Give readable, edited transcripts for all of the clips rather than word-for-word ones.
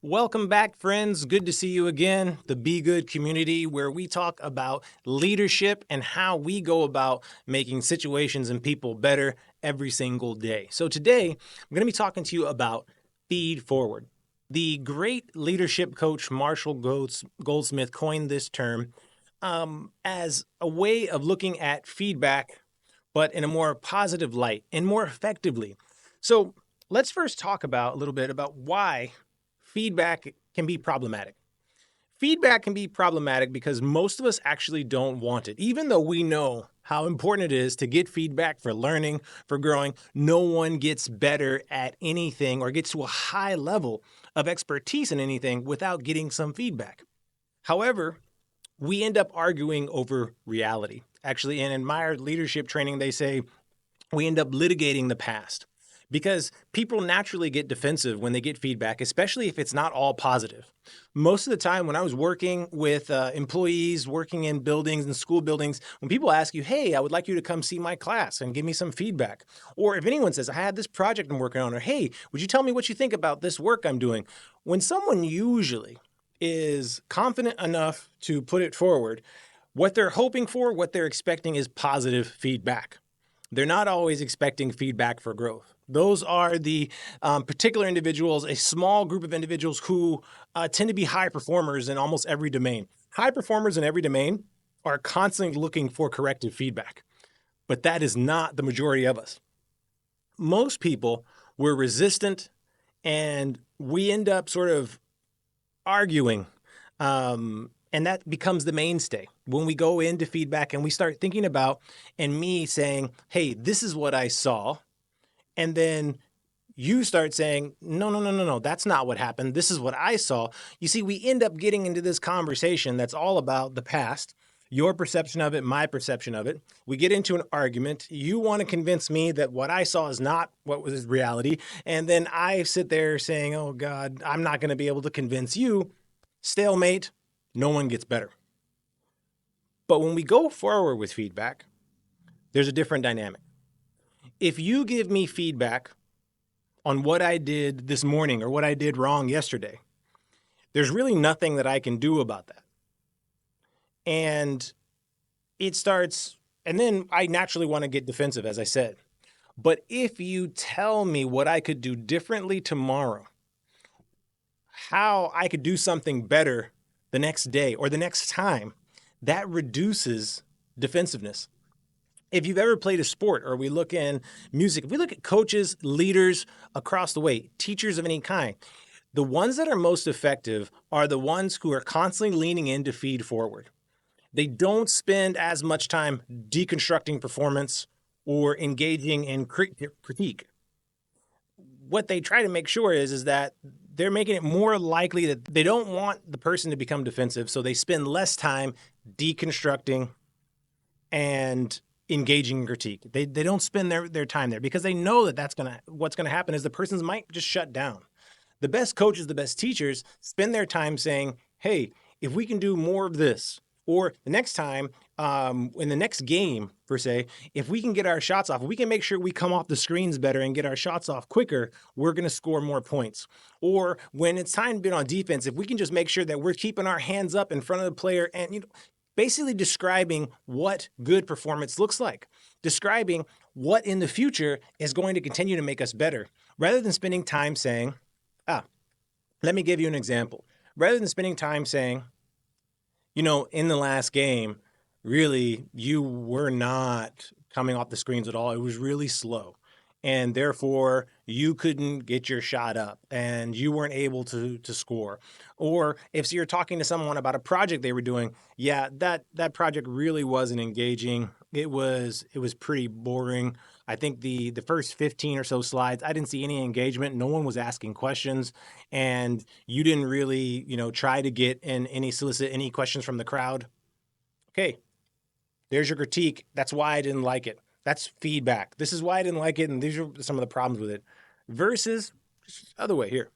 Welcome back, friends. Good to see you again. The Be Good community, where we talk about leadership and how we go about making situations and people better every single day. So, today I'm going to be talking to you about Feed Forward. The great leadership coach Marshall Goldsmith coined this term as a way of looking at feedback, but in a more positive light and more effectively. So, let's first talk about a little bit about why feedback can be problematic. Feedback can be problematic because most of us actually don't want it. Even though we know how important it is to get feedback for learning, for growing, no one gets better at anything or gets to a high level of expertise in anything without getting some feedback. However, we end up arguing over reality. Actually, in my leadership training, they say we end up litigating the past because people naturally get defensive when they get feedback, especially if it's not all positive. Most of the time, when I was working with employees, working in buildings and school buildings, when people ask you, hey, I would like you to come see my class and give me some feedback. Or if anyone says, I had this project I'm working on, or hey, would you tell me what you think about this work I'm doing? When someone usually is confident enough to put it forward, what they're hoping for, what they're expecting is positive feedback. They're not always expecting feedback for growth. Those are the particular individuals, a small group of individuals who tend to be high performers in almost every domain. High performers in every domain are constantly looking for corrective feedback, but that is not the majority of us. Most people were resistant, and we end up sort of arguing. And that becomes the mainstay when we go into feedback and we start thinking about, and me saying, hey, this is what I saw. And then you start saying, no, no, no, no, no, that's not what happened. This is what I saw. You see, we end up getting into this conversation that's all about the past, your perception of it, my perception of it. We get into an argument. You want to convince me that what I saw is not what was reality. And then I sit there saying, oh, God, I'm not going to be able to convince you. Stalemate, no one gets better. But when we go forward with feedback, there's a different dynamic. If you give me feedback on what I did this morning or what I did wrong yesterday, there's really nothing that I can do about that. And it starts, and then I naturally want to get defensive, as I said. But if you tell me what I could do differently tomorrow, how I could do something better the next day or the next time, that reduces defensiveness. If you've ever played a sport, or we look in music, if we look at coaches, leaders across the way, teachers of any kind, the ones that are most effective are the ones who are constantly leaning in to feed forward. They don't spend as much time deconstructing performance or engaging in critique. What they try to make sure is that they're making it more likely that they don't want the person to become defensive, so they spend less time deconstructing and engaging in critique. They don't spend their time there because they know that what's gonna happen is the persons might just shut down. The best coaches, the best teachers spend their time saying, hey, if we can do more of this, or the next time, in the next game, per se, if we can get our shots off, we can make sure we come off the screens better and get our shots off quicker, we're going to score more points. Or when it's time to be on defense, if we can just make sure that we're keeping our hands up in front of the player and basically describing what good performance looks like, describing what in the future is going to continue to make us better, rather than spending time saying, let me give you an example. Rather than spending time saying, in the last game, really, you were not coming off the screens at all. It was really slow. And therefore, you couldn't get your shot up and you weren't able to score. Or if you're talking to someone about a project they were doing, yeah, that project really wasn't engaging. It was pretty boring. I think the first 15 or so slides, I didn't see any engagement. No one was asking questions, and you didn't really, try to get in solicit any questions from the crowd. Okay, there's your critique. That's why I didn't like it. That's feedback. This is why I didn't like it, and these are some of the problems with it. Versus other way here.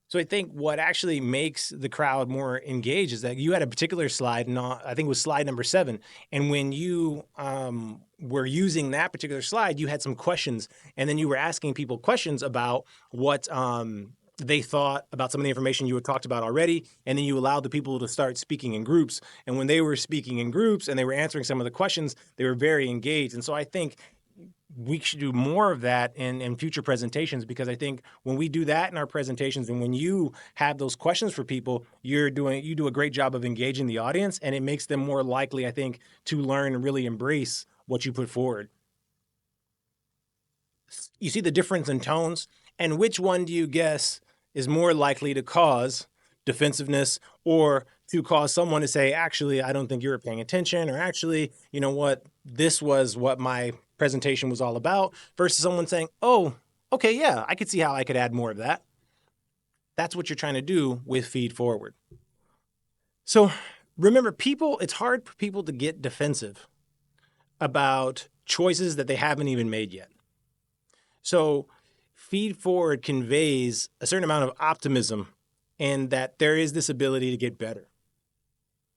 So I think what actually makes the crowd more engaged is that you had a particular slide, and I think it was slide number 7. And when you were using that particular slide, you had some questions, and then you were asking people questions about what they thought about some of the information you had talked about already, and then you allowed the people to start speaking in groups. And when they were speaking in groups and they were answering some of the questions, they were very engaged. And so I think we should do more of that in future presentations, because I think when we do that in our presentations and when you have those questions for people, you do a great job of engaging the audience, and it makes them more likely, I think, to learn and really embrace what you put forward. You see the difference in tones, and which one do you guess is more likely to cause defensiveness, or to cause someone to say, actually, I don't think you were paying attention, or actually, you know what, this was what my presentation was all about, versus someone saying, oh, okay, yeah, I could see how I could add more of that. That's what you're trying to do with Feed Forward. So remember, it's hard for people to get defensive about choices that they haven't even made yet. So Feed Forward conveys a certain amount of optimism, and that there is this ability to get better.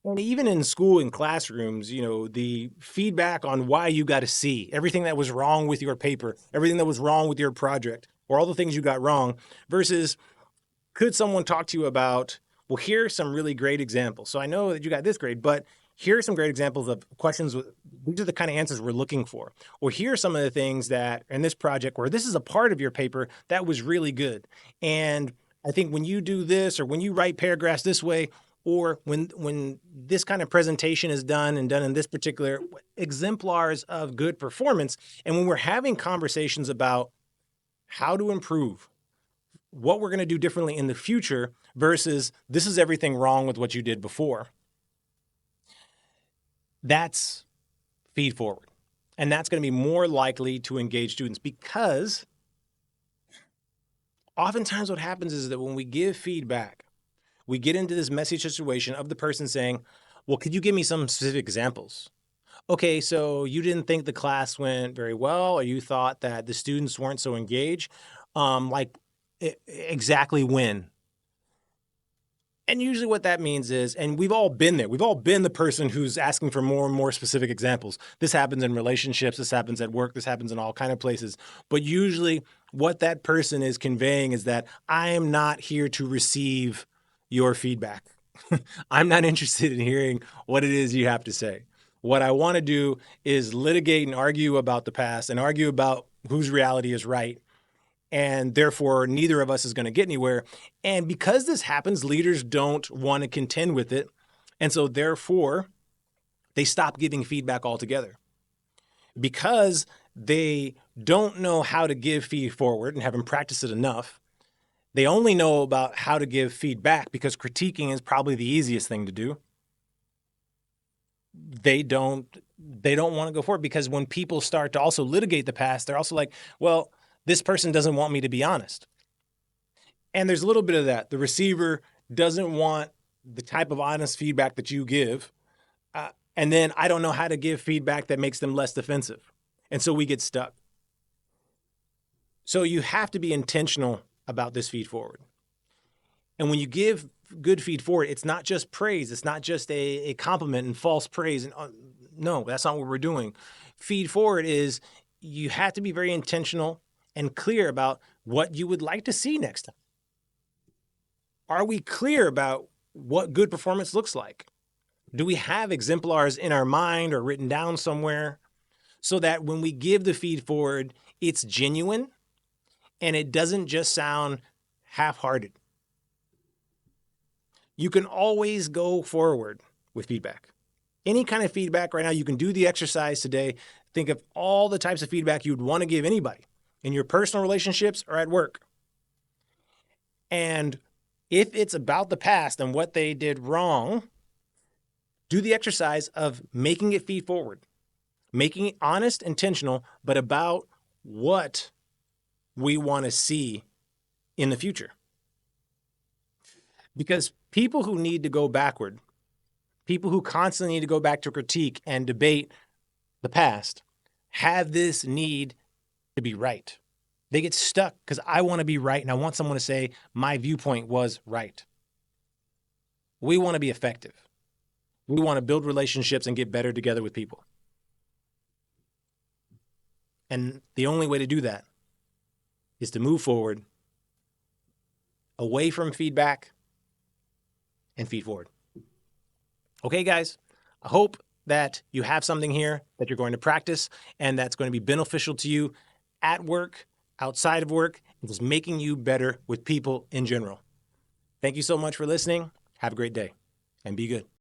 And even in school and classrooms, the feedback on why you got a C, everything that was wrong with your paper, everything that was wrong with your project, or all the things you got wrong, versus could someone talk to you about, well, here are some really great examples. So I know that you got this grade, but here are some great examples of questions. These are the kind of answers we're looking for. Or here are some of the things that in this project where this is a part of your paper that was really good. And I think when you do this, or when you write paragraphs this way, or when this kind of presentation is done and done in this particular exemplars of good performance. And when we're having conversations about how to improve, what we're going to do differently in the future, versus this is everything wrong with what you did before, that's Feed Forward. And that's going to be more likely to engage students, because oftentimes what happens is that when we give feedback, we get into this messy situation of the person saying, well, could you give me some specific examples? Okay, so you didn't think the class went very well, or you thought that the students weren't so engaged. Exactly when? And usually what that means is, and we've all been there, we've all been the person who's asking for more and more specific examples. This happens in relationships, this happens at work, this happens in all kind of places. But usually what that person is conveying is that I am not here to receive your feedback. I'm not interested in hearing what it is you have to say. What I want to do is litigate and argue about the past and argue about whose reality is right, and therefore neither of us is going to get anywhere. And because this happens, leaders don't want to contend with it. And so therefore, they stop giving feedback altogether. Because they don't know how to give feed forward and haven't practiced it enough, they only know about how to give feedback because critiquing is probably the easiest thing to do. They don't want to go forward, because when people start to also litigate the past, they're also like, well, this person doesn't want me to be honest. And there's a little bit of that. The receiver doesn't want the type of honest feedback that you give. And then I don't know how to give feedback that makes them less defensive. And so we get stuck. So you have to be intentional about this feed forward. And when you give good feed forward, it's not just praise. It's not just a compliment and false praise. And no, that's not what we're doing. Feed forward is, you have to be very intentional and clear about what you would like to see next time. Are we clear about what good performance looks like? Do we have exemplars in our mind or written down somewhere, so that when we give the feed forward, it's genuine and it doesn't just sound half-hearted? You can always go forward with feedback. Any kind of feedback right now, you can do the exercise today. Think of all the types of feedback you'd want to give anybody in your personal relationships or at work. And if it's about the past and what they did wrong, do the exercise of making it feed forward, making it honest, intentional, but about what we want to see in the future. Because people who need to go backward, people who constantly need to go back to critique and debate the past, have this need to be right. They get stuck because I want to be right and I want someone to say my viewpoint was right. We want to be effective. We want to build relationships and get better together with people. And the only way to do that is to move forward, away from feedback, and feed forward. Okay, guys, I hope that you have something here that you're going to practice and that's going to be beneficial to you at work, outside of work, and just making you better with people in general. Thank you so much for listening. Have a great day and be good.